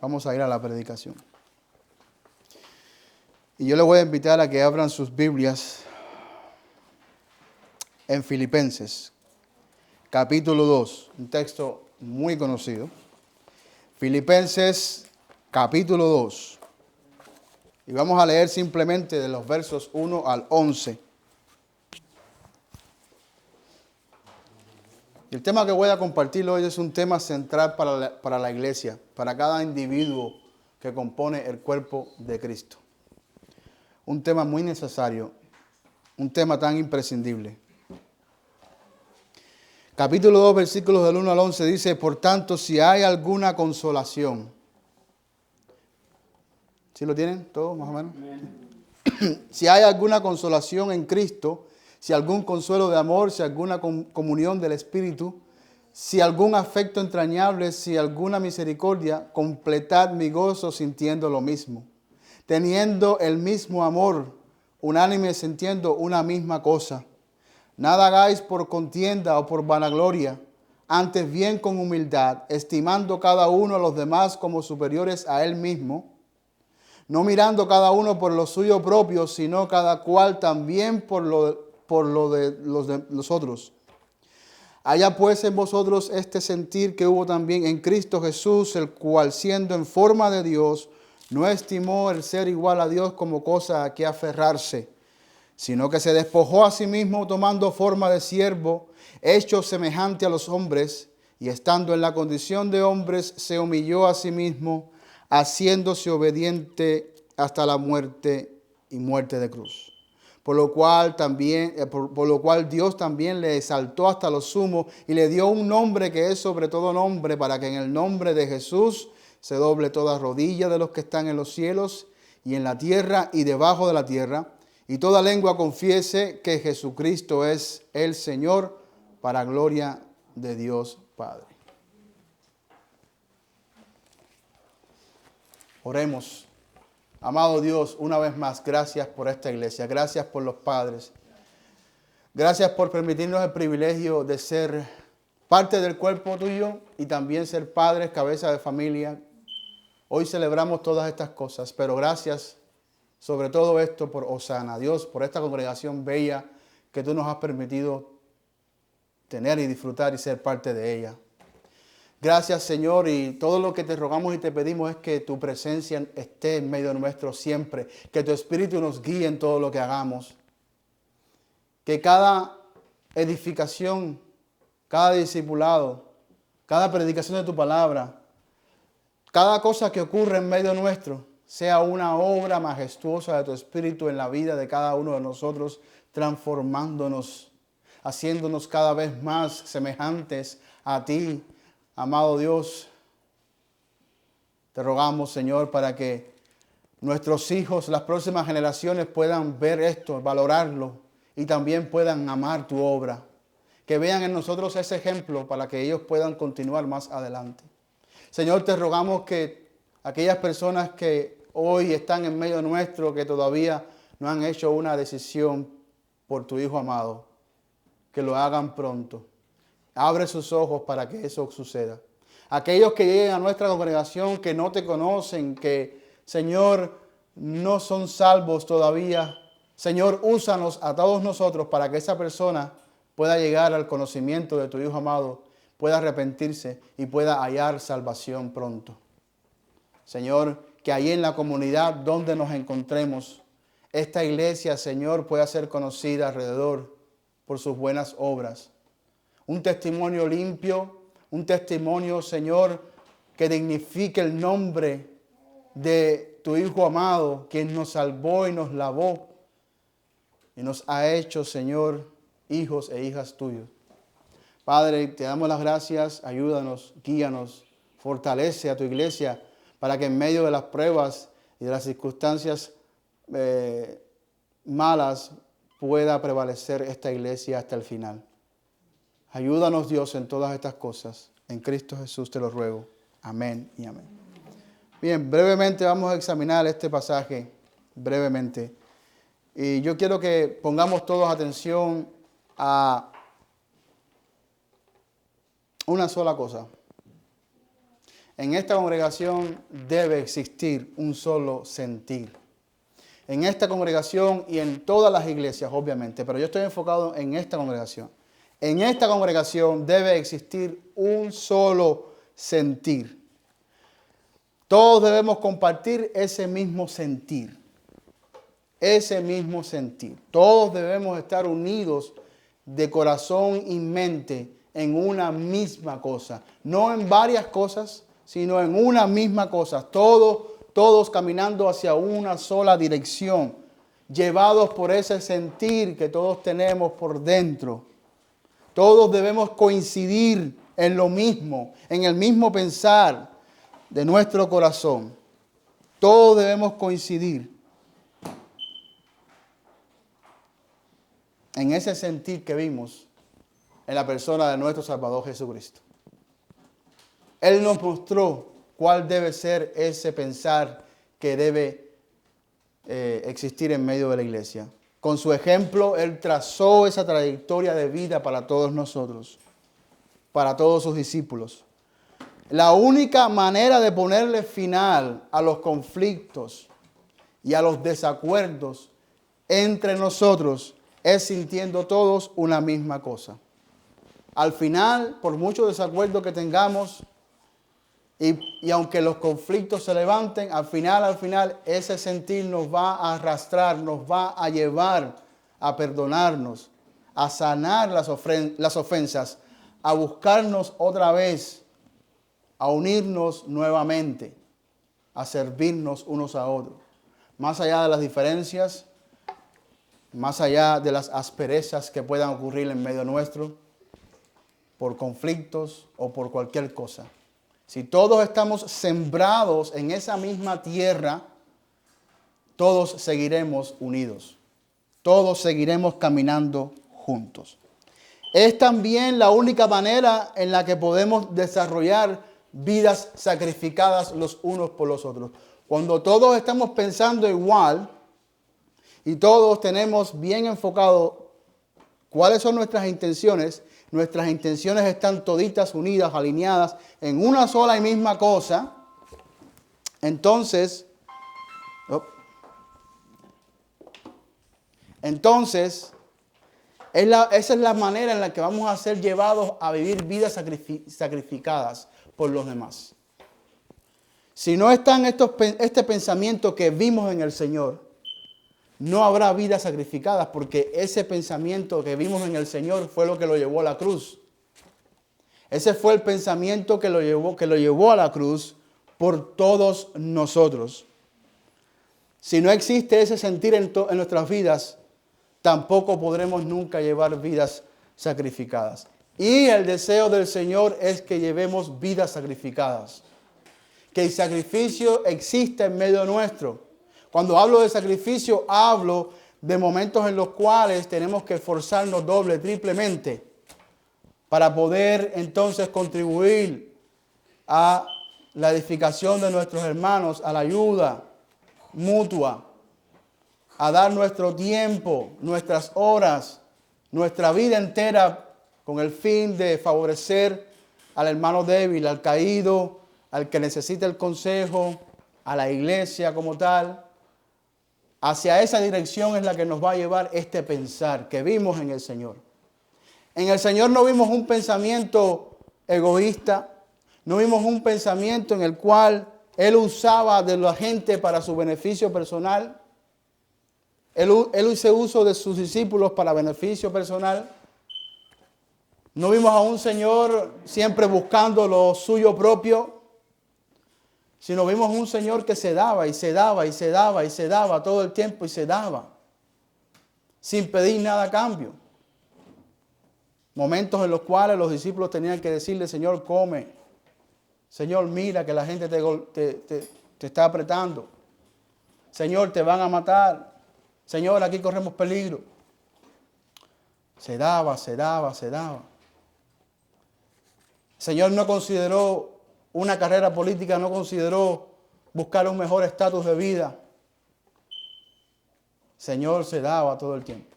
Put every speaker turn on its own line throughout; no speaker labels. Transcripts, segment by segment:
Vamos a ir a la predicación. Y yo les voy a invitar a que abran sus Biblias en Filipenses, capítulo 2, un texto muy conocido. Filipenses, capítulo 2. Y vamos a leer simplemente de los versos 1 al 11. Y el tema que voy a compartir hoy es un tema central para la iglesia, para cada individuo que compone el cuerpo de Cristo. Un tema muy necesario, un tema tan imprescindible. Capítulo 2, versículos del 1 al 11 dice: por tanto, si hay alguna consolación. ¿Sí lo tienen todos, más o menos? Si hay alguna consolación en Cristo, si algún consuelo de amor, si alguna comunión del Espíritu, si algún afecto entrañable, si alguna misericordia, completad mi gozo sintiendo lo mismo, teniendo el mismo amor, unánimes sintiendo una misma cosa. Nada hagáis por contienda o por vanagloria, antes bien con humildad, estimando cada uno a los demás como superiores a él mismo, no mirando cada uno por lo suyo propio, sino cada cual también por lo de los otros. Haya pues en vosotros este sentir que hubo también en Cristo Jesús, el cual siendo en forma de Dios, no estimó el ser igual a Dios como cosa a que aferrarse, sino que se despojó a sí mismo tomando forma de siervo, hecho semejante a los hombres, y estando en la condición de hombres, se humilló a sí mismo, haciéndose obediente hasta la muerte y muerte de cruz. Por lo cual Dios también le exaltó hasta lo sumo y le dio un nombre que es sobre todo nombre, para que en el nombre de Jesús se doble toda rodilla de los que están en los cielos y en la tierra y debajo de la tierra, y toda lengua confiese que Jesucristo es el Señor, para gloria de Dios Padre. Oremos. Amado Dios, una vez más, gracias por esta iglesia, gracias por los padres. Gracias por permitirnos el privilegio de ser parte del cuerpo tuyo y también ser padres, cabeza de familia. Hoy celebramos todas estas cosas, pero gracias sobre todo esto por Osana, Dios, por esta congregación bella que tú nos has permitido tener y disfrutar y ser parte de ella. Gracias, Señor, y todo lo que te rogamos y te pedimos es que tu presencia esté en medio nuestro siempre, que tu Espíritu nos guíe en todo lo que hagamos, que cada edificación, cada discipulado, cada predicación de tu palabra, cada cosa que ocurre en medio nuestro, sea una obra majestuosa de tu Espíritu en la vida de cada uno de nosotros, transformándonos, haciéndonos cada vez más semejantes a ti. Amado Dios, te rogamos, Señor, para que nuestros hijos, las próximas generaciones puedan ver esto, valorarlo y también puedan amar tu obra. Que vean en nosotros ese ejemplo para que ellos puedan continuar más adelante. Señor, te rogamos que aquellas personas que hoy están en medio nuestro, que todavía no han hecho una decisión por tu Hijo amado, que lo hagan pronto. Abre sus ojos para que eso suceda. Aquellos que lleguen a nuestra congregación, que no te conocen, que, Señor, no son salvos todavía. Señor, úsanos a todos nosotros para que esa persona pueda llegar al conocimiento de tu Hijo amado, pueda arrepentirse y pueda hallar salvación pronto. Señor, que ahí en la comunidad donde nos encontremos, esta iglesia, Señor, pueda ser conocida alrededor por sus buenas obras. Un testimonio limpio, un testimonio, Señor, que dignifique el nombre de tu Hijo amado, quien nos salvó y nos lavó y nos ha hecho, Señor, hijos e hijas tuyos. Padre, te damos las gracias, ayúdanos, guíanos, fortalece a tu iglesia para que en medio de las pruebas y de las circunstancias malas pueda prevalecer esta iglesia hasta el final. Ayúdanos, Dios, en todas estas cosas. En Cristo Jesús te lo ruego. Amén y amén. Bien, brevemente vamos a examinar este pasaje, brevemente. Y yo quiero que pongamos todos atención a una sola cosa. En esta congregación debe existir un solo sentir. En esta congregación y en todas las iglesias, obviamente, pero yo estoy enfocado en esta congregación. En esta congregación debe existir un solo sentir. Todos debemos compartir ese mismo sentir. Ese mismo sentir. Todos debemos estar unidos de corazón y mente en una misma cosa. No en varias cosas, sino en una misma cosa. Todos caminando hacia una sola dirección, llevados por ese sentir que todos tenemos por dentro. Todos debemos coincidir en lo mismo, en el mismo pensar de nuestro corazón. Todos debemos coincidir en ese sentir que vimos en la persona de nuestro Salvador Jesucristo. Él nos mostró cuál debe ser ese pensar que debe existir en medio de la iglesia. Con su ejemplo, Él trazó esa trayectoria de vida para todos nosotros, para todos sus discípulos. La única manera de ponerle final a los conflictos y a los desacuerdos entre nosotros es sintiendo todos una misma cosa. Al final, por mucho desacuerdo que tengamos, y aunque los conflictos se levanten, al final, ese sentir nos va a arrastrar, nos va a llevar a perdonarnos, a sanar las ofensas, a buscarnos otra vez, a unirnos nuevamente, a servirnos unos a otros. Más allá de las diferencias, más allá de las asperezas que puedan ocurrir en medio nuestro, por conflictos o por cualquier cosa. Si todos estamos sembrados en esa misma tierra, todos seguiremos unidos. Todos seguiremos caminando juntos. Es también la única manera en la que podemos desarrollar vidas sacrificadas los unos por los otros. Cuando todos estamos pensando igual y todos tenemos bien enfocado cuáles son nuestras intenciones están toditas unidas, alineadas en una sola y misma cosa, entonces esa es la manera en la que vamos a ser llevados a vivir vidas sacrificadas por los demás. Si no están este pensamiento que vimos en el Señor, no habrá vidas sacrificadas, porque ese pensamiento que vimos en el Señor fue lo que lo llevó a la cruz. Ese fue el pensamiento que lo llevó a la cruz por todos nosotros. Si no existe ese sentir en nuestras vidas, tampoco podremos nunca llevar vidas sacrificadas. Y el deseo del Señor es que llevemos vidas sacrificadas. Que el sacrificio exista en medio nuestro. Cuando hablo de sacrificio, hablo de momentos en los cuales tenemos que esforzarnos doble, triplemente, para poder entonces contribuir a la edificación de nuestros hermanos, a la ayuda mutua, a dar nuestro tiempo, nuestras horas, nuestra vida entera con el fin de favorecer al hermano débil, al caído, al que necesita el consejo, a la iglesia como tal. Hacia esa dirección es la que nos va a llevar este pensar que vimos en el Señor. En el Señor no vimos un pensamiento egoísta, no vimos un pensamiento en el cual Él usaba de la gente para su beneficio personal. Él hizo uso de sus discípulos para beneficio personal. No vimos a un Señor siempre buscando lo suyo propio, sino vimos un Señor que se daba y se daba y se daba y se daba todo el tiempo y se daba, sin pedir nada a cambio. Momentos en los cuales los discípulos tenían que decirle: Señor, come. Señor, mira que la gente te está apretando. Señor, te van a matar. Señor, aquí corremos peligro. Se daba, se daba, se daba. El Señor no consideró una carrera política, no consideró buscar un mejor estatus de vida. El Señor se daba todo el tiempo.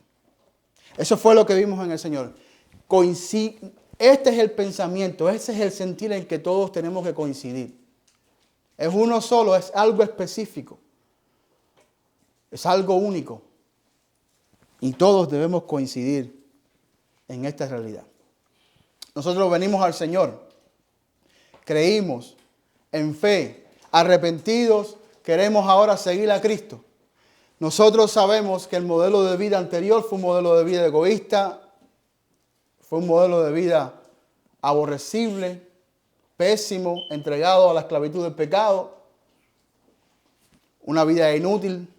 Eso fue lo que vimos en el Señor. Este es el pensamiento, ese es el sentir en que todos tenemos que coincidir. Es uno solo, es algo específico. Es algo único. Y todos debemos coincidir en esta realidad. Nosotros venimos al Señor, creímos en fe, arrepentidos, queremos ahora seguir a Cristo. Nosotros sabemos que el modelo de vida anterior fue un modelo de vida egoísta, fue un modelo de vida aborrecible, pésimo, entregado a la esclavitud del pecado, una vida inútil,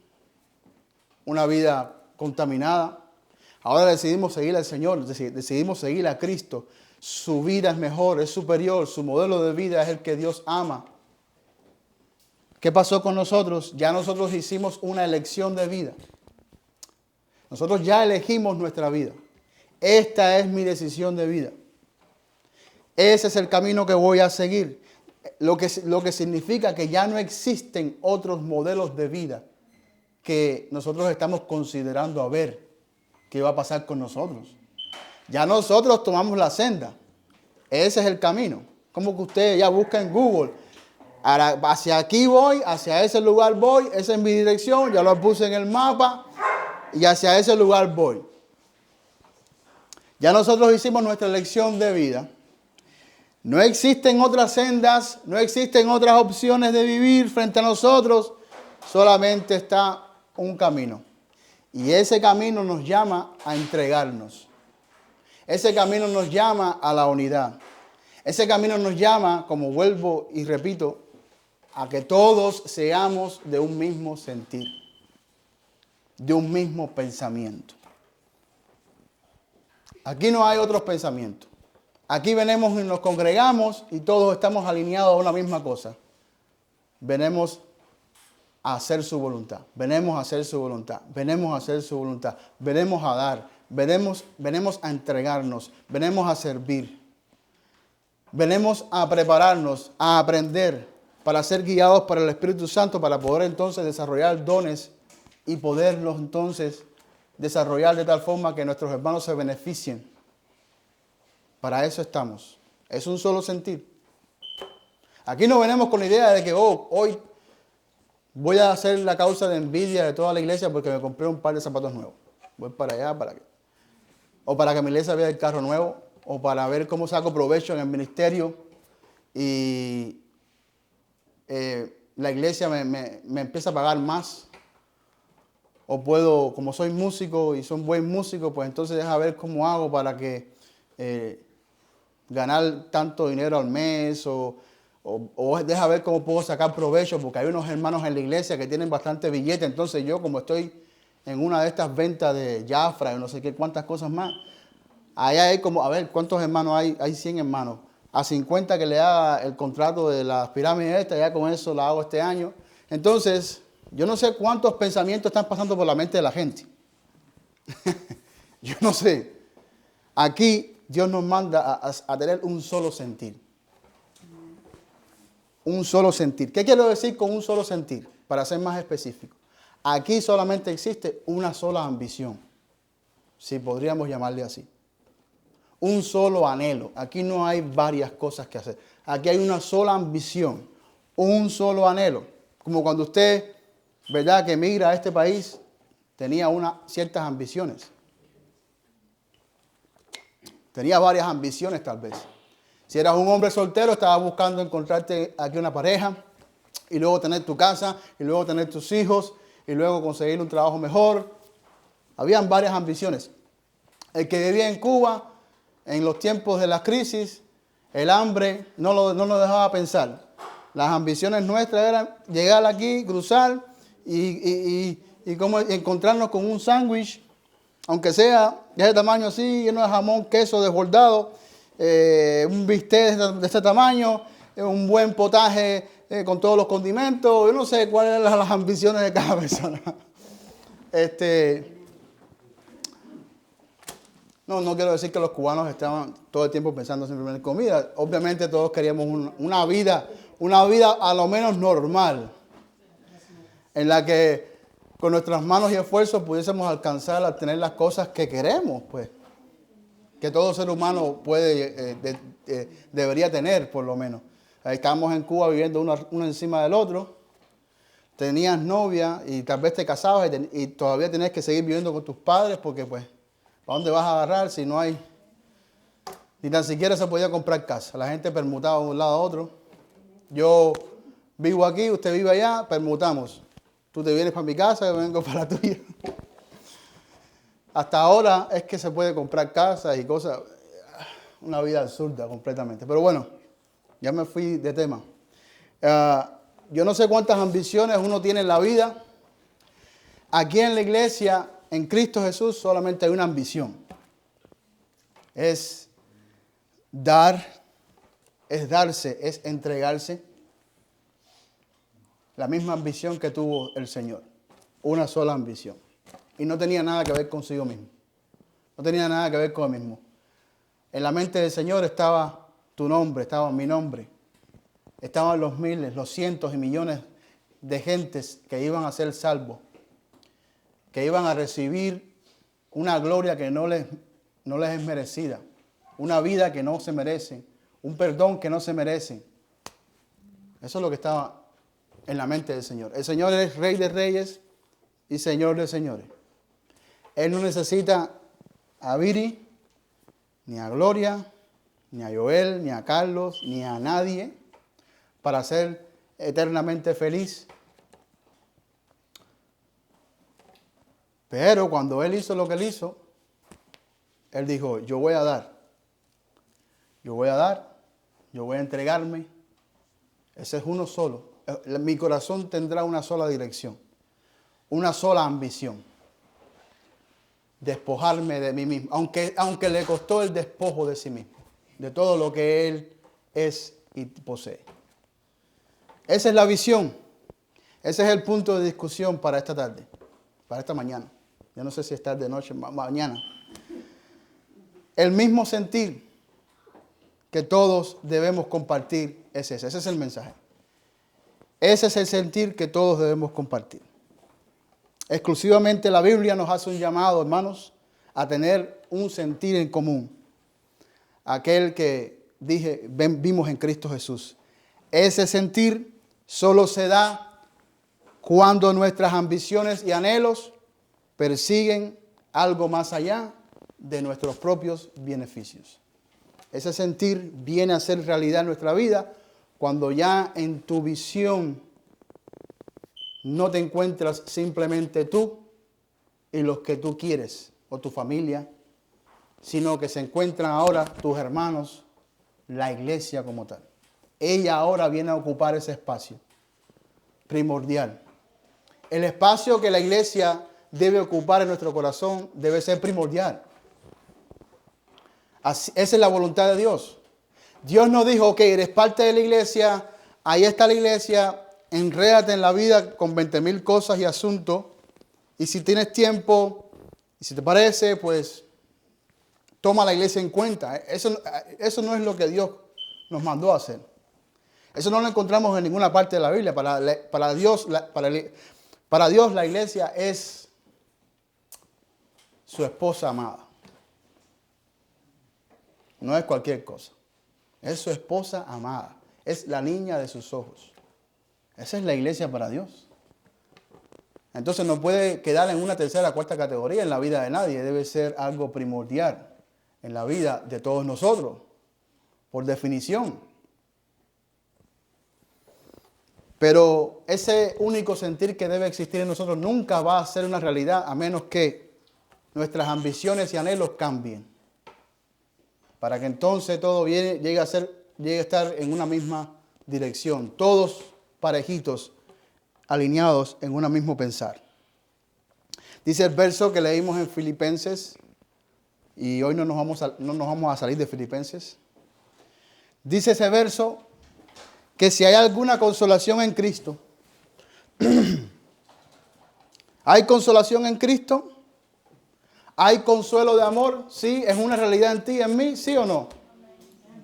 una vida contaminada. Ahora decidimos seguir al Señor, decidimos seguir a Cristo. Su vida es mejor, es superior, su modelo de vida es el que Dios ama. ¿Qué pasó con nosotros? Ya nosotros hicimos una elección de vida. Nosotros ya elegimos nuestra vida. Esta es mi decisión de vida. Ese es el camino que voy a seguir. Lo que significa que ya no existen otros modelos de vida que nosotros estamos considerando a ver qué va a pasar con nosotros. Ya nosotros tomamos la senda. Ese es el camino. Como que usted ya busca en Google, hacia aquí voy, hacia ese lugar voy, esa es mi dirección, ya lo puse en el mapa y hacia ese lugar voy. Ya nosotros hicimos nuestra elección de vida. No existen otras sendas, no existen otras opciones de vivir frente a nosotros, solamente está un camino. Y ese camino nos llama a entregarnos. Ese camino nos llama a la unidad. Ese camino nos llama, como vuelvo y repito, a que todos seamos de un mismo sentir, de un mismo pensamiento. Aquí no hay otros pensamientos. Aquí venimos y nos congregamos y todos estamos alineados a una misma cosa. Venimos a hacer su voluntad. Venimos a hacer su voluntad. Venimos a hacer su voluntad. Venimos a dar. Venimos a entregarnos. Venimos a servir. Venimos a prepararnos, a aprender para ser guiados por el Espíritu Santo, para poder entonces desarrollar dones y poderlos entonces desarrollar de tal forma que nuestros hermanos se beneficien. Para eso estamos. Es un solo sentir. Aquí no venimos con la idea de que hoy voy a hacer la causa de envidia de toda la iglesia porque me compré un par de zapatos nuevos. Voy para allá, para qué. O para que mi iglesia vea el carro nuevo, o para ver cómo saco provecho en el ministerio y la iglesia me empieza a pagar más. O puedo, como soy músico y soy un buen músico, pues entonces deja ver cómo hago para que ganar tanto dinero al mes o deja ver cómo puedo sacar provecho, porque hay unos hermanos en la iglesia que tienen bastante billete. Entonces yo, como estoy en una de estas ventas de Jafra y no sé qué cuántas cosas más, allá hay como, a ver, ¿cuántos hermanos hay? Hay 100 hermanos. A 50 que le haga el contrato de las pirámides esta, ya con eso la hago este año. Entonces, yo no sé cuántos pensamientos están pasando por la mente de la gente. Yo no sé. Aquí Dios nos manda a tener un solo sentir. Un solo sentir. ¿Qué quiero decir con un solo sentir? Para ser más específico. Aquí solamente existe una sola ambición. Si podríamos llamarle así. Un solo anhelo. Aquí no hay varias cosas que hacer. Aquí hay una sola ambición. Un solo anhelo. Como cuando usted, ¿verdad?, que emigra a este país, tenía ciertas ambiciones. Tenía varias ambiciones tal vez. Si eras un hombre soltero, estabas buscando encontrarte aquí una pareja y luego tener tu casa y luego tener tus hijos y luego conseguir un trabajo mejor. Habían varias ambiciones. El que vivía en Cuba, en los tiempos de la crisis, el hambre no nos dejaba pensar. Las ambiciones nuestras eran llegar aquí, cruzar y encontrarnos con un sándwich, aunque sea de ese tamaño así, lleno de jamón, queso desbordado, un bistec de este tamaño, un buen potaje con todos los condimentos. Yo no sé cuáles eran las ambiciones de cada persona. No quiero decir que los cubanos estaban todo el tiempo pensando simplemente en comida. Obviamente todos queríamos una vida a lo menos normal, en la que con nuestras manos y esfuerzos pudiésemos alcanzar a tener las cosas que queremos, pues, que todo ser humano debería tener, por lo menos. Estábamos en Cuba viviendo uno encima del otro. Tenías novia y tal vez te casabas y todavía tenías que seguir viviendo con tus padres porque pues, ¿para dónde vas a agarrar si no hay? Ni tan siquiera se podía comprar casa. La gente permutaba de un lado a otro. Yo vivo aquí, usted vive allá, permutamos. Tú te vienes para mi casa, yo vengo para la tuya. Hasta ahora es que se puede comprar casas y cosas. Una vida absurda completamente. Pero bueno, ya me fui de tema. Yo no sé cuántas ambiciones uno tiene en la vida. Aquí en la iglesia, en Cristo Jesús, solamente hay una ambición. Es dar, es darse, es entregarse. La misma ambición que tuvo el Señor. Una sola ambición. Y no tenía nada que ver consigo mismo. No tenía nada que ver con él mismo. En la mente del Señor estaba tu nombre, estaba mi nombre. Estaban los miles, los cientos y millones de gentes que iban a ser salvos. Que iban a recibir una gloria que no les es merecida. Una vida que no se merecen. Un perdón que no se merecen. Eso es lo que estaba en la mente del Señor. El Señor es Rey de Reyes y Señor de Señores. Él no necesita a Viri, ni a Gloria, ni a Joel, ni a Carlos, ni a nadie para ser eternamente feliz. Pero cuando Él hizo lo que Él hizo, Él dijo, yo voy a dar, yo voy a entregarme. Ese es uno solo. Mi corazón tendrá una sola dirección, una sola ambición. Despojarme de mí mismo, aunque le costó el despojo de sí mismo, de todo lo que Él es y posee. Esa es la visión. Ese es el punto de discusión para esta tarde, para esta mañana. Yo no sé si es tarde, noche, mañana. El mismo sentir que todos debemos compartir es ese. Ese es el mensaje. Ese es el sentir que todos debemos compartir. Exclusivamente la Biblia nos hace un llamado, hermanos, a tener un sentir en común. Aquel que vimos en Cristo Jesús. Ese sentir solo se da cuando nuestras ambiciones y anhelos persiguen algo más allá de nuestros propios beneficios. Ese sentir viene a ser realidad en nuestra vida cuando ya en tu visión no te encuentras simplemente tú y los que tú quieres o tu familia, sino que se encuentran ahora tus hermanos, la iglesia como tal. Ella ahora viene a ocupar ese espacio primordial. El espacio que la iglesia debe ocupar en nuestro corazón debe ser primordial. Esa es la voluntad de Dios. Dios no dijo, ok, eres parte de la iglesia, ahí está la iglesia, enrédate en la vida con 20,000 cosas y asuntos, y si tienes tiempo, y si te parece, pues toma la iglesia en cuenta. Eso no es lo que Dios nos mandó a hacer. Eso no lo encontramos en ninguna parte de la Biblia. Para Dios la iglesia es su esposa amada. No es cualquier cosa. Es su esposa amada. Es la niña de sus ojos. Esa es la iglesia para Dios. Entonces no puede quedar en una tercera o cuarta categoría en la vida de nadie. Debe ser algo primordial en la vida de todos nosotros, por definición. Pero ese único sentir que debe existir en nosotros nunca va a ser una realidad a menos que nuestras ambiciones y anhelos cambien. Para que entonces todo llegue a estar en una misma dirección. Todos parejitos, alineados en un mismo pensar. Dice el verso que leímos en Filipenses, y hoy no nos vamos a salir de Filipenses. Dice ese verso que si hay alguna consolación en Cristo, ¿hay consolación en Cristo? ¿Hay consuelo de amor? Sí, ¿es una realidad en ti, en mí? ¿Sí o no?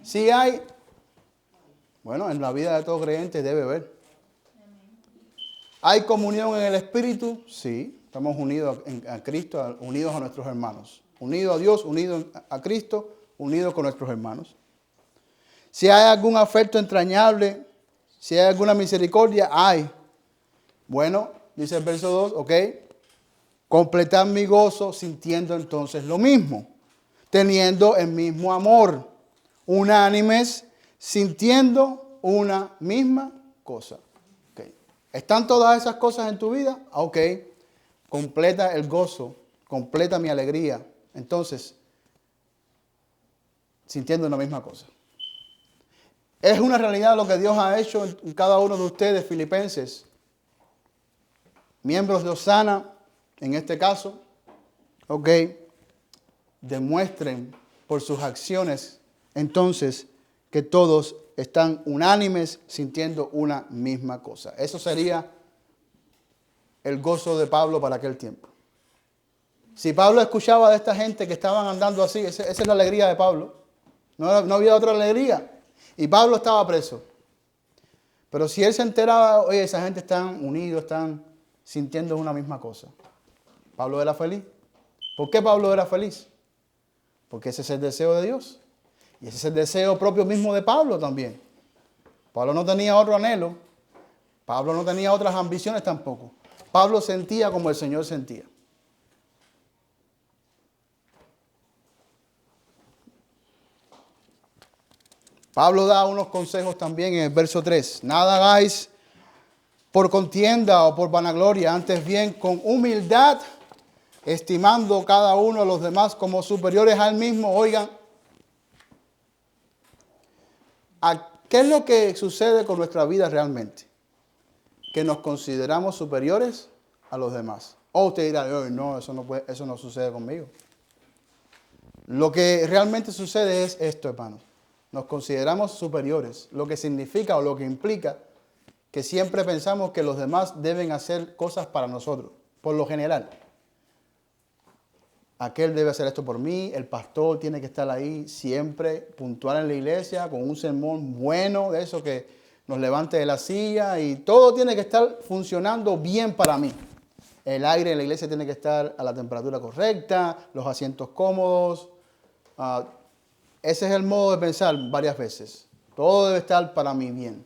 Sí hay. Bueno, en la vida de todo creyente debe haber. ¿Hay comunión en el Espíritu? Sí, estamos unidos a Cristo, unidos a nuestros hermanos. Unidos a Dios, unidos a Cristo, unidos con nuestros hermanos. Si hay algún afecto entrañable, si hay alguna misericordia, hay. Bueno, dice el verso 2, ok. Completad mi gozo sintiendo entonces lo mismo, teniendo el mismo amor, unánimes, sintiendo una misma cosa. Okay. ¿Están todas esas cosas en tu vida? Ok. Completa el gozo, completa mi alegría. Entonces, sintiendo una misma cosa. Es una realidad lo que Dios ha hecho en cada uno de ustedes, filipenses, miembros de Osana, en este caso, ok, demuestren por sus acciones entonces que todos están unánimes sintiendo una misma cosa. Eso sería el gozo de Pablo para aquel tiempo. Si Pablo escuchaba de esta gente que estaban andando así, esa es la alegría de Pablo. No había otra alegría. Y Pablo estaba preso. Pero si él se enteraba, oye, esa gente están unidos, están sintiendo una misma cosa. Pablo era feliz. ¿Por qué Pablo era feliz? Porque ese es el deseo de Dios. Y ese es el deseo propio mismo de Pablo también. Pablo no tenía otro anhelo. Pablo no tenía otras ambiciones tampoco. Pablo sentía como el Señor sentía. Pablo da unos consejos también en el verso 3. Nada hagáis por contienda o por vanagloria, antes bien con humildad, estimando cada uno a los demás como superiores al mismo. Oigan, ¿qué es lo que sucede con nuestra vida realmente? Que nos consideramos superiores a los demás. O usted dirá, no, eso no sucede conmigo. Lo que realmente sucede es esto, hermanos. Nos consideramos superiores, lo que significa o lo que implica que siempre pensamos que los demás deben hacer cosas para nosotros, por lo general. Aquel debe hacer esto por mí, el pastor tiene que estar ahí siempre puntual en la iglesia, con un sermón bueno, de eso que nos levante de la silla, y todo tiene que estar funcionando bien para mí. El aire en la iglesia tiene que estar a la temperatura correcta, los asientos cómodos. Ese es el modo de pensar varias veces. Todo debe estar para mí bien.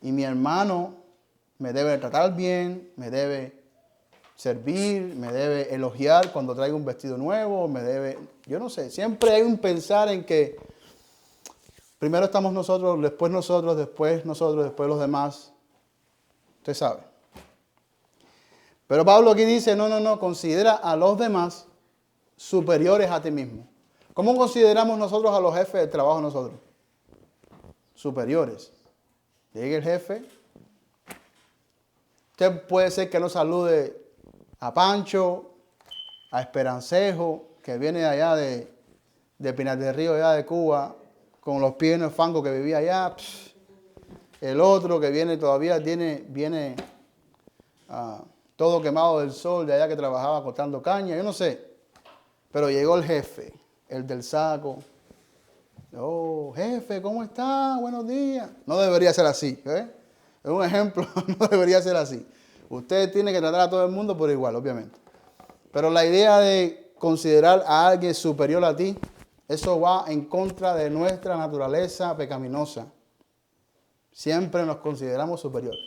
Y mi hermano me debe tratar bien, me debe servir, me debe elogiar cuando traigo un vestido nuevo, yo no sé, siempre hay un pensar en que primero estamos nosotros, después los demás. Usted sabe. Pero Pablo aquí dice, no, considera a los demás superiores a ti mismo. ¿Cómo consideramos nosotros a los jefes de trabajo nosotros? Superiores. Llega el jefe. Usted puede ser que no salude a Pancho, a Esperancejo, que viene de allá de Pinar del Río, allá de Cuba, con los pies en el fango que vivía allá. El otro que viene todavía viene todo quemado del sol, de allá que trabajaba cortando caña, yo no sé. Pero llegó el jefe, el del saco. Oh, jefe, ¿cómo está? Buenos días. No debería ser así, ¿eh? Es un ejemplo, no debería ser así. Usted tiene que tratar a todo el mundo por igual, obviamente. Pero la idea de considerar a alguien superior a ti, eso va en contra de nuestra naturaleza pecaminosa. Siempre nos consideramos superiores.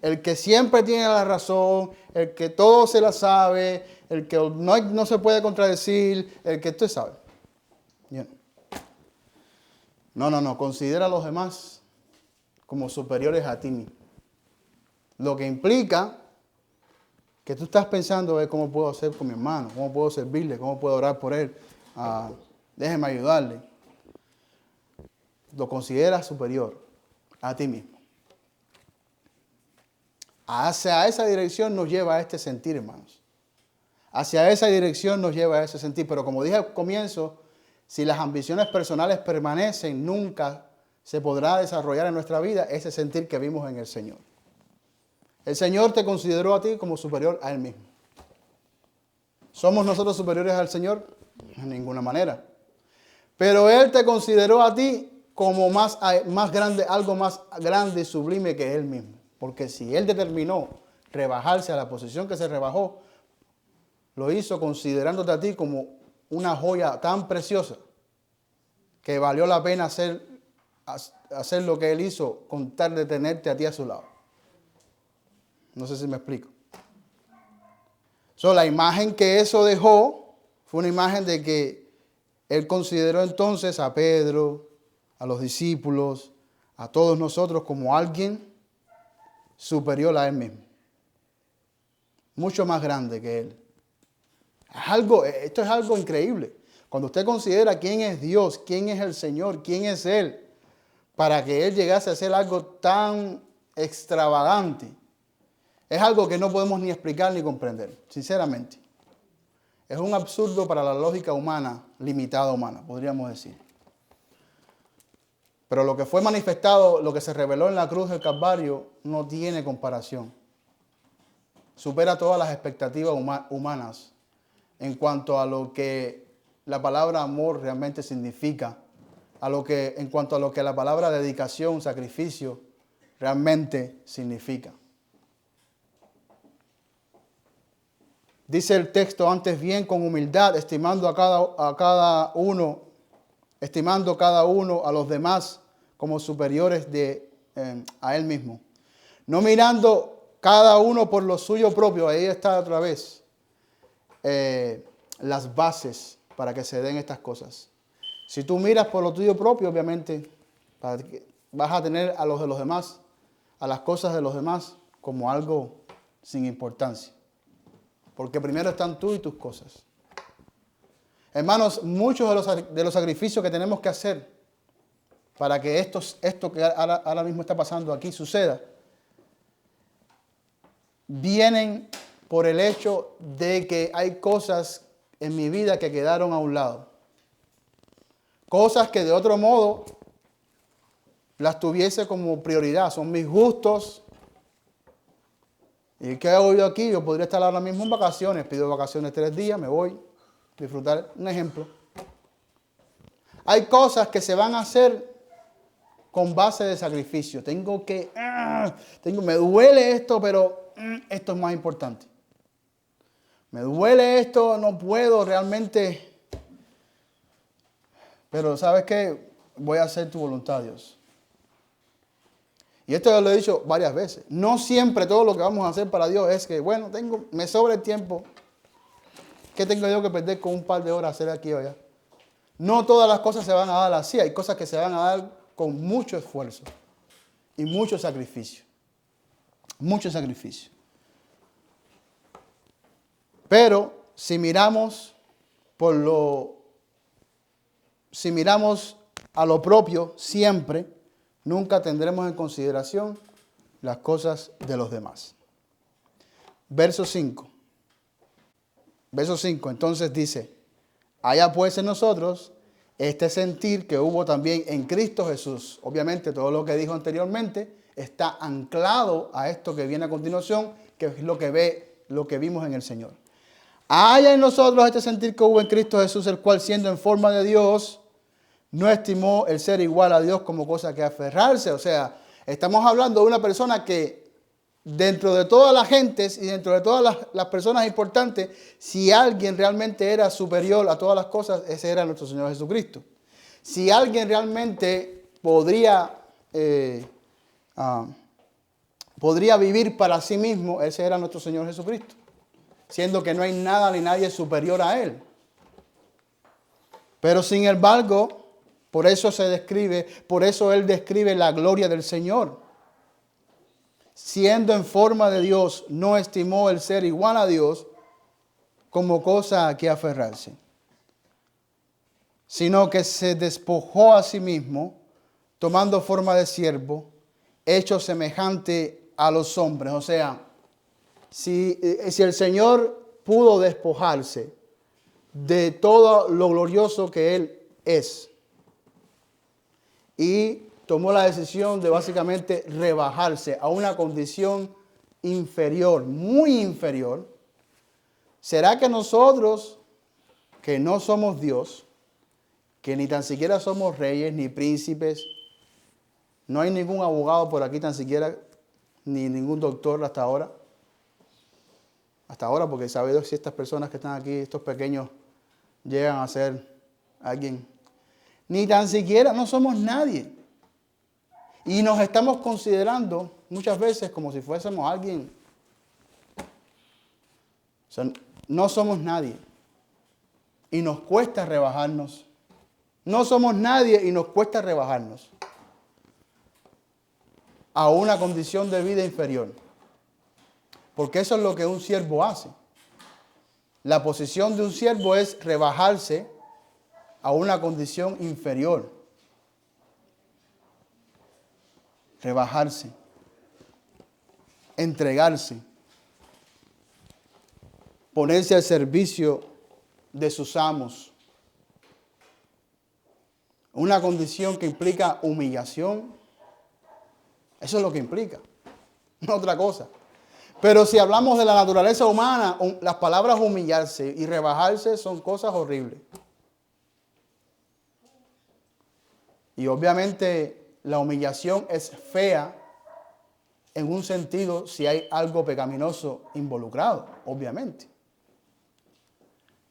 El que siempre tiene la razón, el que todo se la sabe, el que no se puede contradecir, el que usted sabe. Bien. No, considera a los demás como superiores a ti mismo. Lo que implica que tú estás pensando es cómo puedo hacer con mi hermano, cómo puedo servirle, cómo puedo orar por él, déjeme ayudarle. Lo consideras superior a ti mismo. Hacia esa dirección nos lleva a este sentir, hermanos. Hacia esa dirección nos lleva a ese sentir. Pero como dije al comienzo, si las ambiciones personales permanecen, nunca se podrá desarrollar en nuestra vida ese sentir que vimos en el Señor. El Señor te consideró a ti como superior a Él mismo. ¿Somos nosotros superiores al Señor? En ninguna manera. Pero Él te consideró a ti como más grande, algo más grande y sublime que Él mismo. Porque si Él determinó rebajarse a la posición que se rebajó, lo hizo considerándote a ti como una joya tan preciosa que valió la pena hacer lo que Él hizo con tal de tenerte a ti a su lado. No sé si me explico. La imagen que eso dejó fue una imagen de que Él consideró entonces a Pedro, a los discípulos, a todos nosotros como alguien superior a Él mismo. Mucho más grande que Él. Esto es algo increíble. Cuando usted considera quién es Dios, quién es el Señor, quién es Él, para que Él llegase a hacer algo tan extravagante, es algo que no podemos ni explicar ni comprender, sinceramente. Es un absurdo para la lógica humana, limitada humana, podríamos decir. Pero lo que fue manifestado, lo que se reveló en la cruz del Calvario, no tiene comparación. Supera todas las expectativas humanas en cuanto a lo que la palabra amor realmente significa, en cuanto a lo que la palabra dedicación, sacrificio, realmente significa. Dice el texto, antes bien con humildad, estimando cada uno a los demás como superiores a él mismo. No mirando cada uno por lo suyo propio, ahí está otra vez las bases para que se den estas cosas. Si tú miras por lo tuyo propio, obviamente vas a tener a los de los demás, a las cosas de los demás, como algo sin importancia. Porque primero están tú y tus cosas. Hermanos, muchos de los sacrificios que tenemos que hacer para que esto que ahora mismo está pasando aquí suceda, vienen por el hecho de que hay cosas en mi vida que quedaron a un lado. Cosas que de otro modo las tuviese como prioridad. Son mis gustos. ¿Y qué hago yo aquí? Yo podría estar ahora mismo en vacaciones. Pido vacaciones 3 días, me voy a disfrutar. Un ejemplo. Hay cosas que se van a hacer con base de sacrificio. Me duele esto, pero esto es más importante. Me duele esto, no puedo realmente. Pero ¿sabes qué? Voy a hacer tu voluntad, Dios. Y esto ya lo he dicho varias veces. No siempre todo lo que vamos a hacer para Dios es que, bueno, me sobra el tiempo. ¿Qué tengo yo que perder con un par de horas hacer aquí o allá? No todas las cosas se van a dar así. Hay cosas que se van a dar con mucho esfuerzo y mucho sacrificio. Mucho sacrificio. Pero si miramos a lo propio siempre, nunca tendremos en consideración las cosas de los demás. Verso 5. Entonces dice, haya pues en nosotros este sentir que hubo también en Cristo Jesús. Obviamente todo lo que dijo anteriormente está anclado a esto que viene a continuación, que es lo que vimos en el Señor. Haya en nosotros este sentir que hubo en Cristo Jesús, el cual siendo en forma de Dios, no estimó el ser igual a Dios como cosa que aferrarse. O sea, estamos hablando de una persona que dentro de todas las gentes y dentro de todas las personas importantes, si alguien realmente era superior a todas las cosas, ese era nuestro Señor Jesucristo. Si alguien realmente podría vivir para sí mismo, ese era nuestro Señor Jesucristo. Siendo que no hay nada ni nadie superior a Él. Pero sin embargo, por eso Él describe la gloria del Señor. Siendo en forma de Dios, no estimó el ser igual a Dios como cosa a que aferrarse, sino que se despojó a sí mismo, tomando forma de siervo, hecho semejante a los hombres. O sea, si el Señor pudo despojarse de todo lo glorioso que Él es, y tomó la decisión de básicamente rebajarse a una condición inferior, muy inferior, ¿será que nosotros, que no somos Dios, que ni tan siquiera somos reyes ni príncipes, no hay ningún abogado por aquí tan siquiera, ni ningún doctor hasta ahora, porque sabe si estas personas que están aquí, estos pequeños, llegan a ser alguien? Ni tan siquiera, no somos nadie. Y nos estamos considerando muchas veces como si fuésemos alguien. O sea, no somos nadie. Y nos cuesta rebajarnos. No somos nadie y nos cuesta rebajarnos a una condición de vida inferior. Porque eso es lo que un siervo hace. La posición de un siervo es rebajarse a una condición inferior. Rebajarse. Entregarse. Ponerse al servicio de sus amos. Una condición que implica humillación. Eso es lo que implica. No otra cosa. Pero si hablamos de la naturaleza humana, las palabras humillarse y rebajarse son cosas horribles. Y obviamente la humillación es fea en un sentido si hay algo pecaminoso involucrado, obviamente.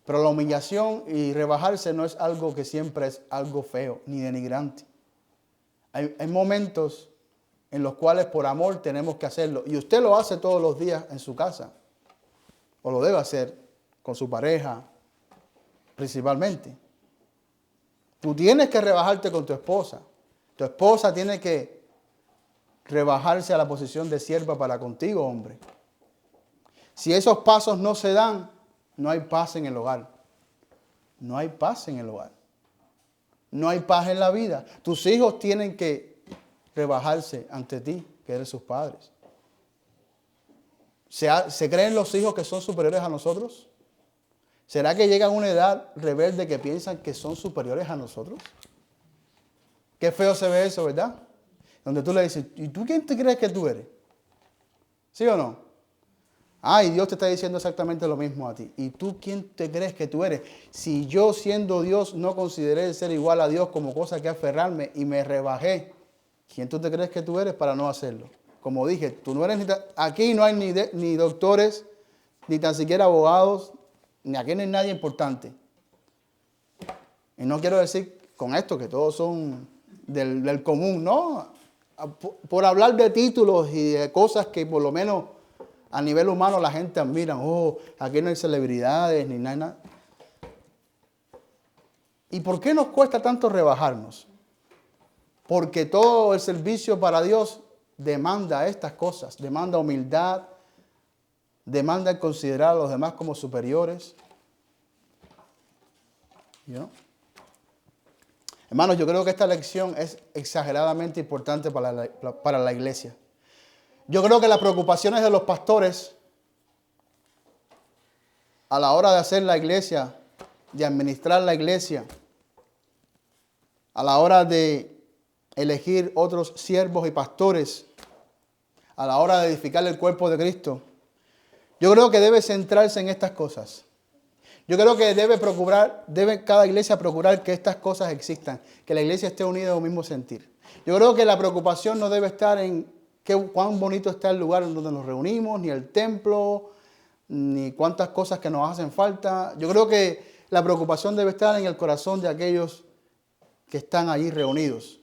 Pero la humillación y rebajarse no es algo que siempre es algo feo ni denigrante. Hay momentos en los cuales por amor tenemos que hacerlo. Y usted lo hace todos los días en su casa. O lo debe hacer con su pareja, principalmente. Tú tienes que rebajarte con tu esposa. Tu esposa tiene que rebajarse a la posición de sierva para contigo, hombre. Si esos pasos no se dan, no hay paz en el hogar. No hay paz en el hogar. No hay paz en la vida. Tus hijos tienen que rebajarse ante ti, que eres sus padres. ¿Se creen los hijos que son superiores a nosotros? ¿Será que llegan a una edad rebelde que piensan que son superiores a nosotros? Qué feo se ve eso, ¿verdad? Donde tú le dices, ¿y tú quién te crees que tú eres? ¿Sí o no? Y Dios te está diciendo exactamente lo mismo a ti. ¿Y tú quién te crees que tú eres? Si yo siendo Dios no consideré ser igual a Dios como cosa que aferrarme y me rebajé, ¿quién tú te crees que tú eres para no hacerlo? Como dije, tú no eres aquí no hay ni doctores, ni tan siquiera abogados, ni aquí no hay nadie importante. Y no quiero decir con esto que todos son del común, no. Por hablar de títulos y de cosas que por lo menos a nivel humano la gente admira. Aquí no hay celebridades ni nada. ¿Y por qué nos cuesta tanto rebajarnos? Porque todo el servicio para Dios demanda estas cosas. Demanda humildad. Demanda el considerar a los demás como superiores. ¿No? Hermanos, yo creo que esta lección es exageradamente importante para la iglesia. Yo creo que las preocupaciones de los pastores a la hora de hacer la iglesia, de administrar la iglesia, a la hora de elegir otros siervos y pastores, a la hora de edificar el cuerpo de Cristo, yo creo que debe centrarse en estas cosas. Yo creo que debe cada iglesia procurar que estas cosas existan, que la iglesia esté unida en un mismo sentir. Yo creo que la preocupación no debe estar en cuán bonito está el lugar en donde nos reunimos, ni el templo, ni cuántas cosas que nos hacen falta. Yo creo que la preocupación debe estar en el corazón de aquellos que están allí reunidos.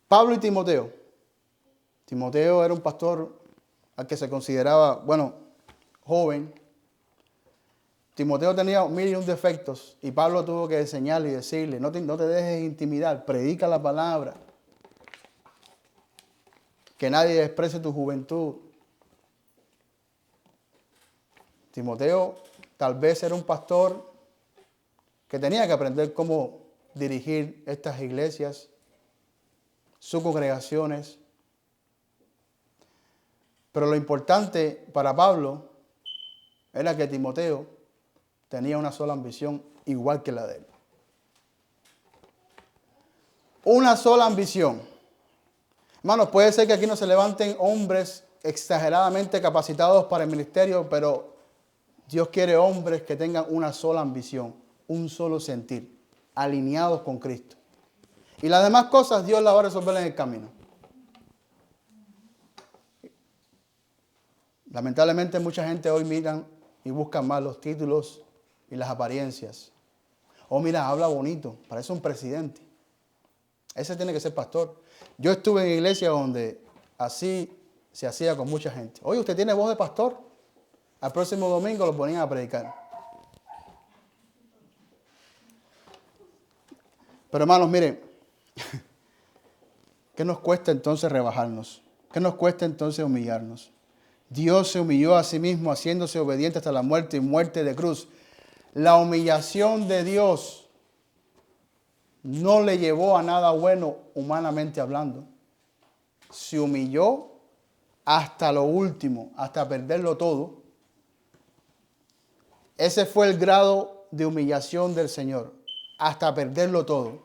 Pablo y Timoteo. Timoteo era un pastor al que se consideraba, joven. Timoteo tenía 1001 defectos y Pablo tuvo que enseñarle y decirle, no te dejes intimidar, predica la palabra. Que nadie desprecie tu juventud. Timoteo tal vez era un pastor que tenía que aprender cómo dirigir estas iglesias, sus congregaciones. Pero lo importante para Pablo era que Timoteo tenía una sola ambición igual que la de él. Una sola ambición. Hermanos, puede ser que aquí no se levanten hombres exageradamente capacitados para el ministerio, pero Dios quiere hombres que tengan una sola ambición, un solo sentir, alineados con Cristo. Y las demás cosas Dios las va a resolver en el camino. Lamentablemente mucha gente hoy miran y buscan más los títulos y las apariencias. Oh, mira, habla bonito, parece un presidente. Ese tiene que ser pastor. Yo estuve en iglesia donde así se hacía con mucha gente. Oye, ¿usted tiene voz de pastor? Al próximo domingo lo ponían a predicar. Pero hermanos, miren, ¿qué nos cuesta entonces rebajarnos? ¿Qué nos cuesta entonces humillarnos? Dios se humilló a sí mismo haciéndose obediente hasta la muerte y muerte de cruz. La humillación de Dios no le llevó a nada bueno humanamente hablando. Se humilló hasta lo último, hasta perderlo todo. Ese fue el grado de humillación del Señor, hasta perderlo todo.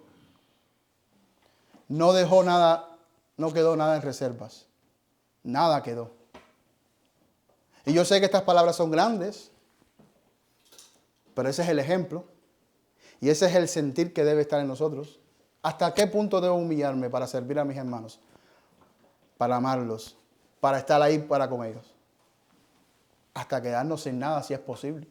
No dejó nada, no quedó nada en reservas. Nada quedó. Y yo sé que estas palabras son grandes, pero ese es el ejemplo. Y ese es el sentir que debe estar en nosotros. ¿Hasta qué punto debo humillarme para servir a mis hermanos? Para amarlos, para estar ahí para con ellos. Hasta quedarnos sin nada si es posible.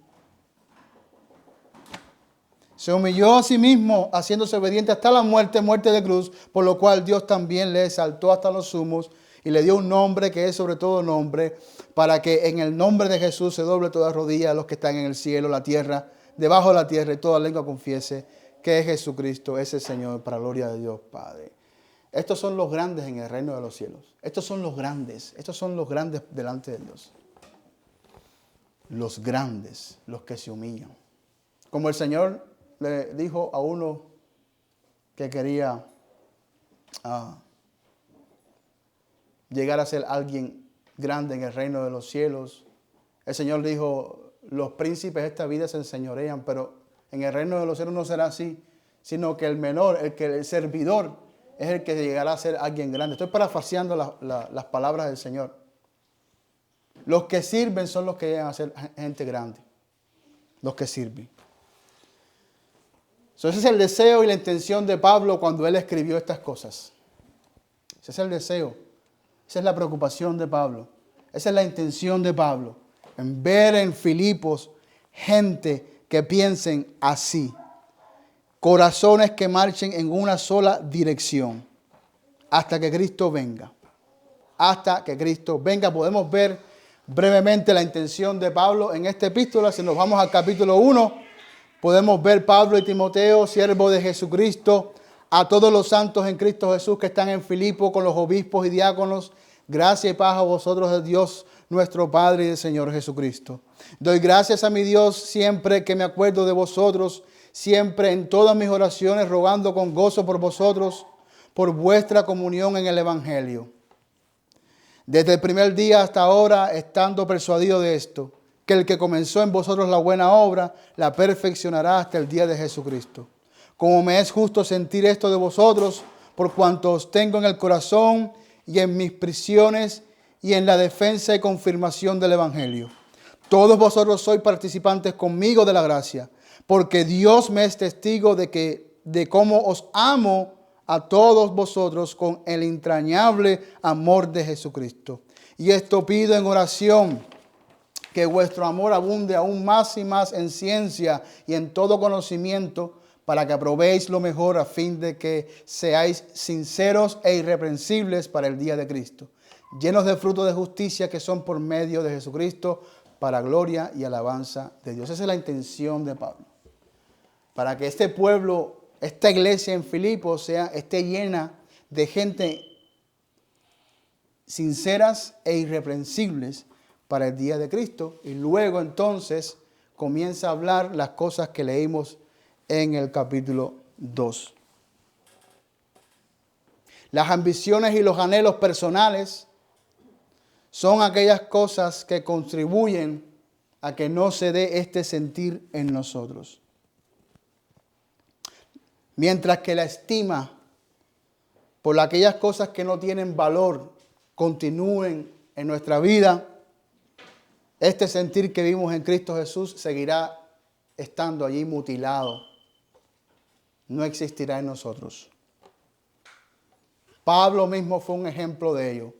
Se humilló a sí mismo, haciéndose obediente hasta la muerte, muerte de cruz, por lo cual Dios también le exaltó hasta los sumos y le dio un nombre que es sobre todo nombre, para que en el nombre de Jesús se doble toda rodilla a los que están en el cielo, la tierra, debajo de la tierra, y toda lengua confiese que Jesucristo es el Señor, para la gloria de Dios Padre. Estos son los grandes en el reino de los cielos. Estos son los grandes delante de Dios. Los grandes, los que se humillan. Como el Señor le dijo a uno que quería llegar a ser alguien grande en el reino de los cielos. El Señor dijo, los príncipes de esta vida se enseñorean, pero en el reino de los cielos no será así, sino que el menor, el servidor, es el que llegará a ser alguien grande. Estoy parafraseando las palabras del Señor. Los que sirven son los que llegan a ser gente grande. Los que sirven. Ese es el deseo y la intención de Pablo cuando él escribió estas cosas. Ese es el deseo. Esa es la preocupación de Pablo. Esa es la intención de Pablo. En ver en Filipos gente que piensen así. Corazones que marchen en una sola dirección. Hasta que Cristo venga. Hasta que Cristo venga. Podemos ver brevemente la intención de Pablo en esta epístola. Si nos vamos al capítulo 1, podemos ver Pablo y Timoteo, siervos de Jesucristo, a todos los santos en Cristo Jesús que están en Filipo con los obispos y diáconos. Gracia y paz a vosotros de Dios nuestro Padre y del Señor Jesucristo. Doy gracias a mi Dios siempre que me acuerdo de vosotros, siempre en todas mis oraciones, rogando con gozo por vosotros, por vuestra comunión en el Evangelio. Desde el primer día hasta ahora, estando persuadido de esto, que el que comenzó en vosotros la buena obra, la perfeccionará hasta el día de Jesucristo. Como me es justo sentir esto de vosotros, por cuanto os tengo en el corazón y en mis prisiones y en la defensa y confirmación del Evangelio. Todos vosotros sois participantes conmigo de la gracia, porque Dios me es testigo de cómo os amo a todos vosotros con el entrañable amor de Jesucristo. Y esto pido en oración, que vuestro amor abunde aún más y más en ciencia y en todo conocimiento, para que aprobéis lo mejor a fin de que seáis sinceros e irreprensibles para el día de Cristo, llenos de frutos de justicia que son por medio de Jesucristo, para gloria y alabanza de Dios. Esa es la intención de Pablo. Para que este pueblo, esta iglesia en Filipos esté llena de gente sinceras e irreprensibles para el día de Cristo. Y luego entonces comienza a hablar las cosas que leímos en el capítulo 2. Las ambiciones y los anhelos personales son aquellas cosas que contribuyen a que no se dé este sentir en nosotros. Mientras que la estima por aquellas cosas que no tienen valor continúen en nuestra vida, este sentir que vimos en Cristo Jesús seguirá estando allí mutilado. No existirá en nosotros. Pablo mismo fue un ejemplo de ello.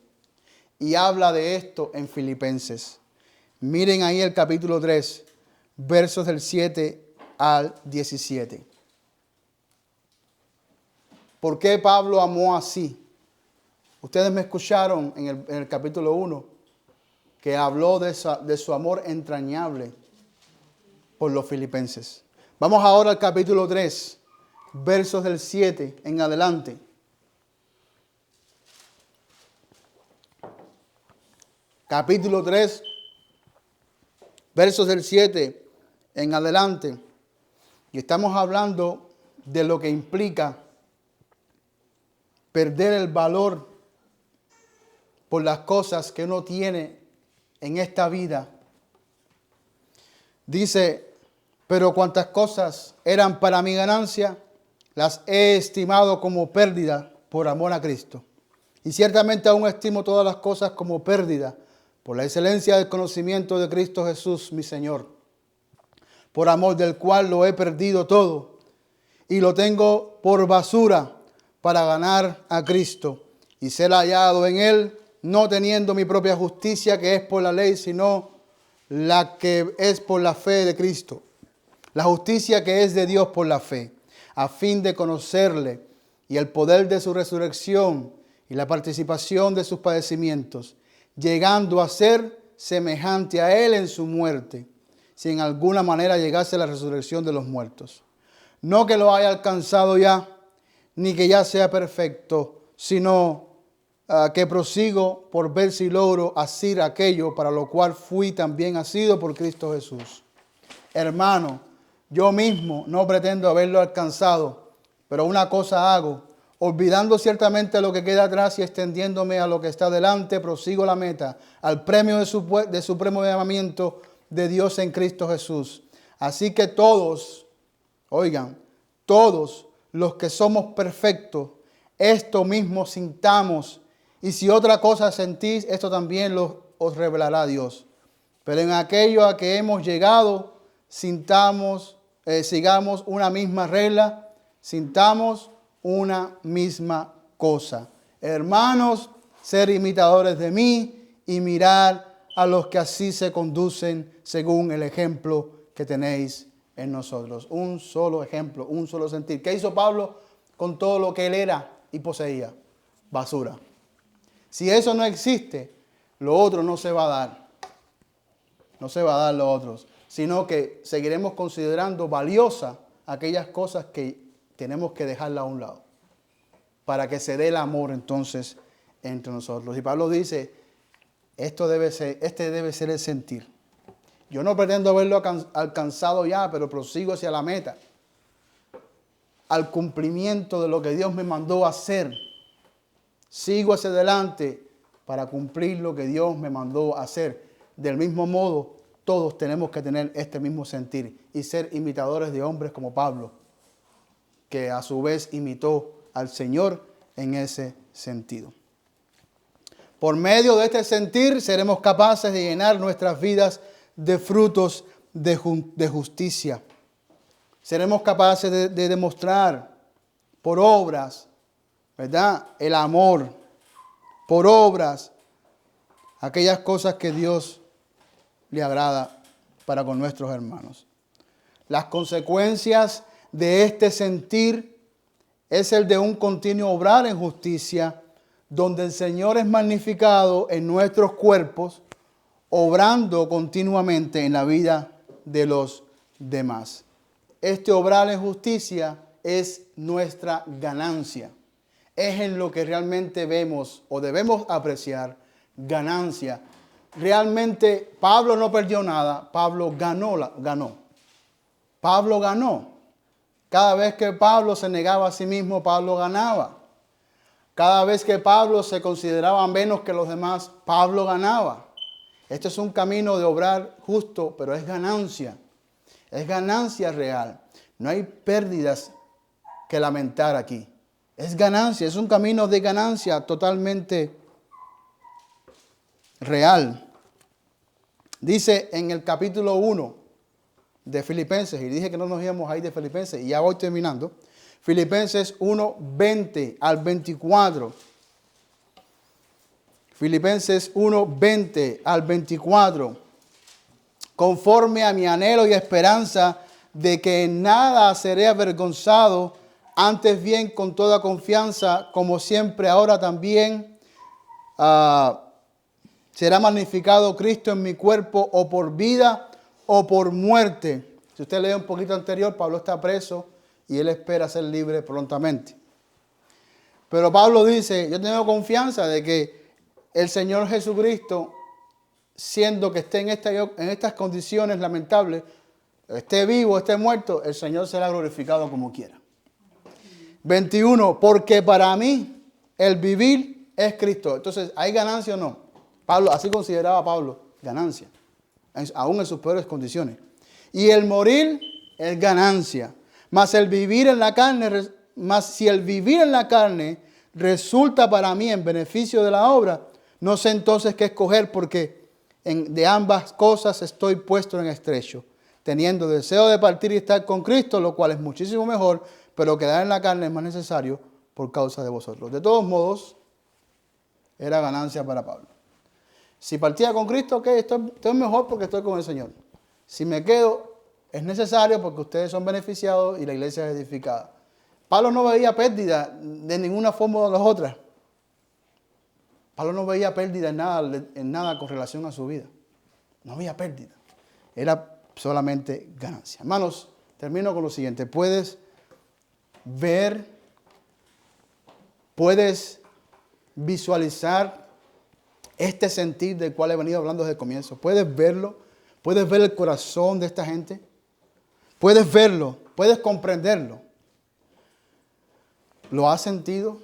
Y habla de esto en Filipenses. Miren ahí el capítulo 3, versos del 7 al 17. ¿Por qué Pablo amó así? Ustedes me escucharon en el capítulo 1 que habló de su amor entrañable por los filipenses. Vamos ahora al capítulo 3, versos del 7 en adelante. Capítulo 3, versos del 7 en adelante. Y estamos hablando de lo que implica perder el valor por las cosas que uno tiene en esta vida. Dice, pero cuantas cosas eran para mi ganancia, las he estimado como pérdida por amor a Cristo. Y ciertamente aún estimo todas las cosas como pérdida por la excelencia del conocimiento de Cristo Jesús, mi Señor, por amor del cual lo he perdido todo y lo tengo por basura para ganar a Cristo y ser hallado en Él, no teniendo mi propia justicia que es por la ley, sino la que es por la fe de Cristo, la justicia que es de Dios por la fe, a fin de conocerle y el poder de su resurrección y la participación de sus padecimientos, llegando a ser semejante a Él en su muerte, si en alguna manera llegase la resurrección de los muertos. No que lo haya alcanzado ya, ni que ya sea perfecto, sino que prosigo por ver si logro asir aquello para lo cual fui también asido por Cristo Jesús. Hermano, yo mismo no pretendo haberlo alcanzado, pero una cosa hago, olvidando ciertamente lo que queda atrás y extendiéndome a lo que está delante, prosigo la meta, al premio de supremo llamamiento de Dios en Cristo Jesús. Así que todos, oigan, todos los que somos perfectos, esto mismo sintamos, y si otra cosa sentís, esto también os revelará Dios. Pero en aquello a que hemos llegado, sigamos una misma regla, sintamos una misma cosa. Hermanos, ser imitadores de mí y mirar a los que así se conducen según el ejemplo que tenéis en nosotros. Un solo ejemplo, un solo sentir. ¿Qué hizo Pablo con todo lo que él era y poseía? Basura. Si eso no existe, lo otro no se va a dar. No se va a dar lo otro, sino que seguiremos considerando valiosas aquellas cosas que tenemos que dejarla a un lado para que se dé el amor entonces entre nosotros. Y Pablo dice, este debe ser el sentir. Yo no pretendo haberlo alcanzado ya, pero prosigo hacia la meta, al cumplimiento de lo que Dios me mandó a hacer. Sigo hacia adelante para cumplir lo que Dios me mandó a hacer. Del mismo modo, todos tenemos que tener este mismo sentir y ser imitadores de hombres como Pablo, que a su vez imitó al Señor en ese sentido. Por medio de este sentir seremos capaces de llenar nuestras vidas de frutos de justicia. Seremos capaces de demostrar por obras, ¿verdad?, el amor, por obras, aquellas cosas que Dios le agrada para con nuestros hermanos. Las consecuencias de este sentir es el de un continuo obrar en justicia, donde el Señor es magnificado en nuestros cuerpos, obrando continuamente en la vida de los demás. Este obrar en justicia es nuestra ganancia. Es en lo que realmente vemos o debemos apreciar ganancia. Realmente Pablo no perdió nada, Pablo ganó. Pablo ganó. Cada vez que Pablo se negaba a sí mismo, Pablo ganaba. Cada vez que Pablo se consideraba menos que los demás, Pablo ganaba. Este es un camino de obrar justo, pero es ganancia. Es ganancia real. No hay pérdidas que lamentar aquí. Es ganancia, es un camino de ganancia totalmente real. Dice en el capítulo 1 de Filipenses, y dije que no nos íbamos a ir de Filipenses, y ya voy terminando. Filipenses 1, 20 al 24. Filipenses 1, 20 al 24. Conforme a mi anhelo y esperanza de que en nada seré avergonzado, Antes bien, con toda confianza, como siempre, ahora también, será magnificado Cristo en mi cuerpo, o por vida o por muerte. Si usted lee un poquito anterior, Pablo está preso y él espera ser libre prontamente. Pero Pablo dice, yo tengo confianza de que el Señor Jesucristo, siendo que esté en estas condiciones lamentables, esté vivo, esté muerto, el Señor será glorificado como quiera. 21, porque para mí el vivir es Cristo. Entonces, ¿hay ganancia o no? Pablo, así consideraba Pablo, ganancia, aún en sus peores condiciones. Y el morir es ganancia, mas si el vivir en la carne resulta para mí en beneficio de la obra, no sé entonces qué escoger, porque de ambas cosas estoy puesto en estrecho, teniendo deseo de partir y estar con Cristo, lo cual es muchísimo mejor, pero quedar en la carne es más necesario por causa de vosotros. De todos modos, era ganancia para Pablo. Si partía con Cristo, ok, estoy mejor porque estoy con el Señor. Si me quedo, es necesario porque ustedes son beneficiados y la iglesia es edificada. Pablo no veía pérdida de ninguna forma de las otras. Pablo no veía pérdida en nada con relación a su vida. No había pérdida. Era solamente ganancia. Hermanos, termino con lo siguiente. Puedes ver, puedes visualizar este sentir del cual he venido hablando desde el comienzo. Puedes verlo, puedes ver el corazón de esta gente, puedes verlo, puedes comprenderlo. ¿Lo has sentido?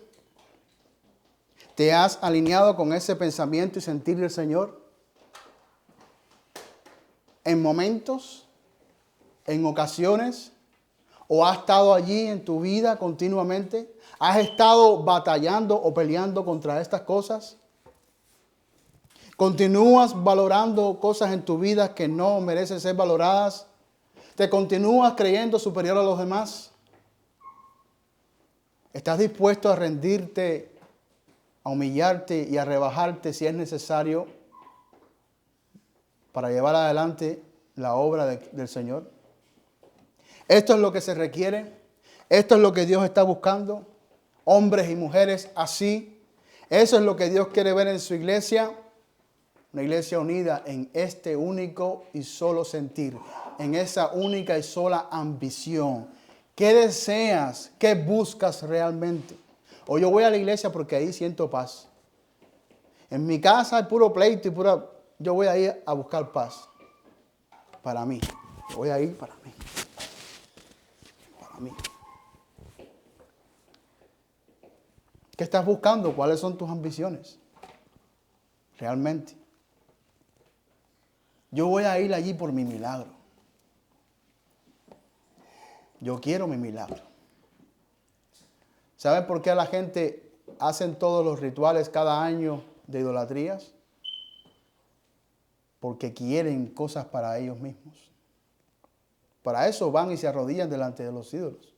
¿Te has alineado con ese pensamiento y sentir del Señor? En momentos, en ocasiones, o has estado allí en tu vida continuamente, has estado batallando o peleando contra estas cosas. ¿Continúas valorando cosas en tu vida que no merecen ser valoradas? ¿Te continúas creyendo superior a los demás? ¿Estás dispuesto a rendirte, a humillarte y a rebajarte si es necesario para llevar adelante la obra del Señor? Esto es lo que se requiere. Esto es lo que Dios está buscando. Hombres y mujeres así. Eso es lo que Dios quiere ver en su iglesia. Una iglesia unida en este único y solo sentir, en esa única y sola ambición. ¿Qué deseas? ¿Qué buscas realmente? O yo voy a la iglesia porque ahí siento paz. En mi casa hay puro pleito y yo voy a ir a buscar paz. Para mí. Yo voy a ir para mí. Para mí. ¿Qué estás buscando? ¿Cuáles son tus ambiciones? Realmente. Yo voy a ir allí por mi milagro. Yo quiero mi milagro. ¿Saben por qué la gente hacen todos los rituales cada año de idolatrías? Porque quieren cosas para ellos mismos. Para eso van y se arrodillan delante de los ídolos.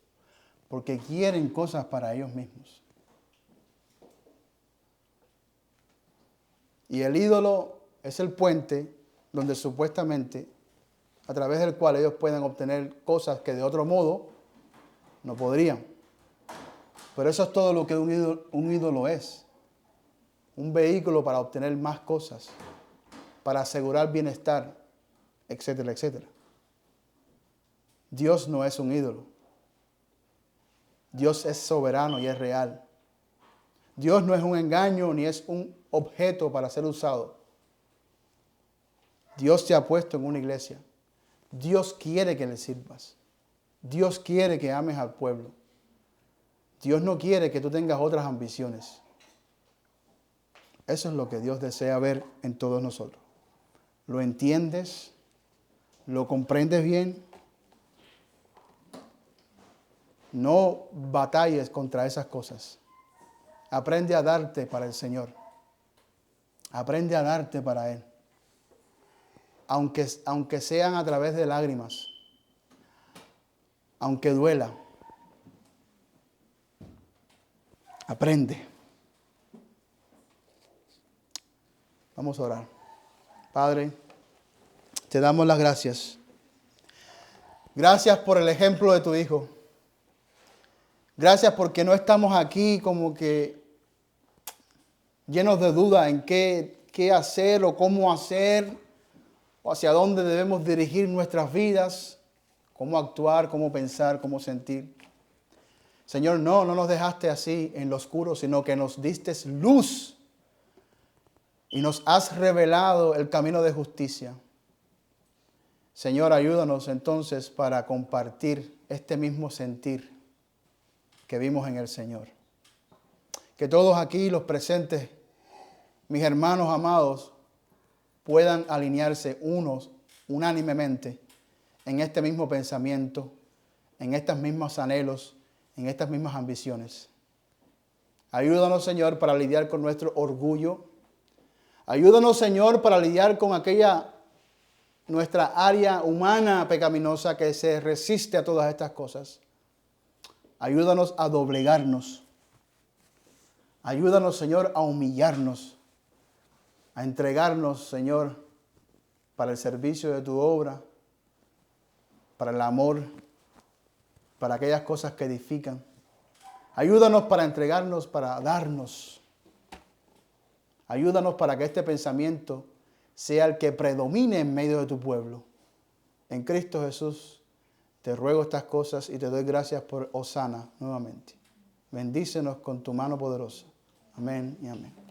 Porque quieren cosas para ellos mismos. Y el ídolo es el puente donde supuestamente, a través del cual ellos pueden obtener cosas que de otro modo no podrían. Pero eso es todo lo que un ídolo es. Un vehículo para obtener más cosas, para asegurar bienestar, etcétera, etcétera. Dios no es un ídolo. Dios es soberano y es real. Dios no es un engaño ni es un objeto para ser usado. Dios te ha puesto en una iglesia. Dios quiere que le sirvas. Dios quiere que ames al pueblo. Dios no quiere que tú tengas otras ambiciones. Eso es lo que Dios desea ver en todos nosotros. ¿Lo entiendes? ¿Lo comprendes bien? No batalles contra esas cosas. Aprende a darte para el Señor. Aprende a darte para Él. Aunque sean a través de lágrimas. Aunque duela. Aprende. Vamos a orar. Padre, te damos las gracias. Gracias por el ejemplo de tu Hijo. Gracias porque no estamos aquí como que llenos de duda en qué hacer o cómo hacer, o hacia dónde debemos dirigir nuestras vidas, cómo actuar, cómo pensar, cómo sentir. Señor, no nos dejaste así en lo oscuro, sino que nos diste luz y nos has revelado el camino de justicia. Señor, ayúdanos entonces para compartir este mismo sentir que vimos en el Señor. Que todos aquí, los presentes, mis hermanos amados, puedan alinearse unánimemente en este mismo pensamiento, en estos mismos anhelos, en estas mismas ambiciones. Ayúdanos, Señor, para lidiar con nuestro orgullo. Ayúdanos, Señor, para lidiar con nuestra área humana pecaminosa que se resiste a todas estas cosas. Ayúdanos a doblegarnos. Ayúdanos, Señor, a humillarnos, a entregarnos, Señor, para el servicio de tu obra, para el amor, para aquellas cosas que edifican. Ayúdanos para entregarnos, para darnos. Ayúdanos para que este pensamiento sea el que predomine en medio de tu pueblo. En Cristo Jesús te ruego estas cosas y te doy gracias por Hosana nuevamente. Bendícenos con tu mano poderosa. Amén y amén.